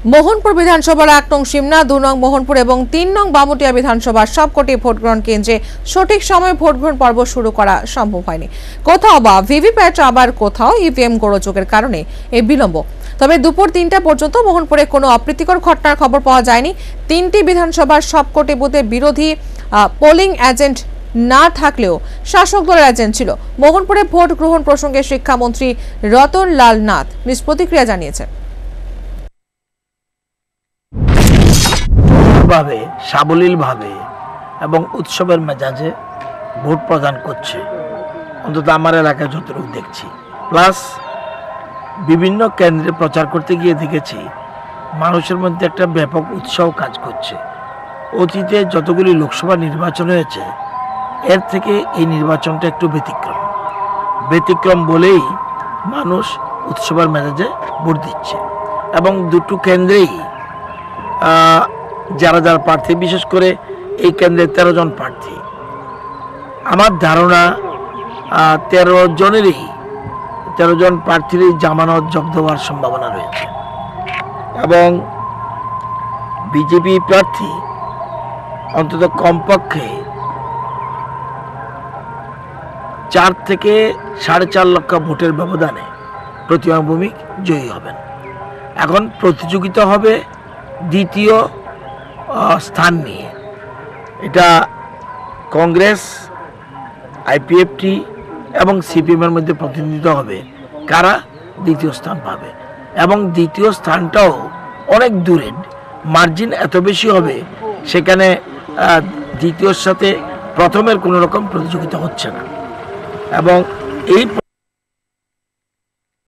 মোহনপুর বিধানসভার ১ নং সিমনা, ২ নং মোহনপুর এবং ৩ নং বামুটিয়া বিধানসভার সবকটি ভোটগ্রহণ কেন্দ্রে সঠিক সময়ে ভোটগ্রহণ পর্ব শুরু করা সম্ভব হয়নি। কোথাও বা ভিভিপ্যাট, আবার কোথাও ইভিএম গোলযোগের কারণে এই বিলম্ব। তবে দুপুর ৩টা পর্যন্ত মোহনপুরে কোনো অপ্রীতিকর ঘটনার খবর পাওয়া যায়নি। ৩টি বিধানসভার সবকটি বুথে বিরোধী পোলিং এজেন্ট না থাকলেও শাসক দলের এজেন্ট ছিল। মোহনপুরে ভোট গ্রহণ প্রসঙ্গে শিক্ষামন্ত্রী রতন লাল নাথ নিজ প্রতিক্রিয়া জানিয়েছেন। সাবলীলভাবে এবং উৎসবের মেজাজে ভোট প্রদান করছে, অন্তত আমার এলাকায় যতটুকু দেখছি। প্লাস বিভিন্ন কেন্দ্রে প্রচার করতে গিয়ে দেখেছি মানুষের মধ্যে একটা ব্যাপক উৎসাহ কাজ করছে। অতীতে যতগুলি লোকসভা নির্বাচন হয়েছে এর থেকে এই নির্বাচনটা একটু ব্যতিক্রম বলেই মানুষ উৎসবের মেজাজে ভোট দিচ্ছে। এবং দুটো কেন্দ্রেই যারা প্রার্থী, বিশেষ করে এই কেন্দ্রে 13 জন প্রার্থী, আমার ধারণা 13 জন প্রার্থীরই জামানত জব্দ হওয়ার সম্ভাবনা রয়েছে। এবং বিজেপি প্রার্থী অন্তত কমপক্ষে 4 থেকে 4.5 লক্ষ ভোটের ব্যবধানে প্রতিমা ভৌমিক জয়ী হবেন। এখন প্রতিযোগিতা হবে দ্বিতীয় স্থান নিয়ে। এটা কংগ্রেস, আইপিএফটি এবং সিপিএমের মধ্যে প্রতিনিধিত্ব হবে কারা দ্বিতীয় স্থান পাবে। এবং দ্বিতীয় স্থানটাও অনেক দূরের, মার্জিন এত বেশি হবে সেখানে দ্বিতীয়র সাথে প্রথমের কোনো রকম প্রতিযোগিতা হচ্ছে না। এবং এই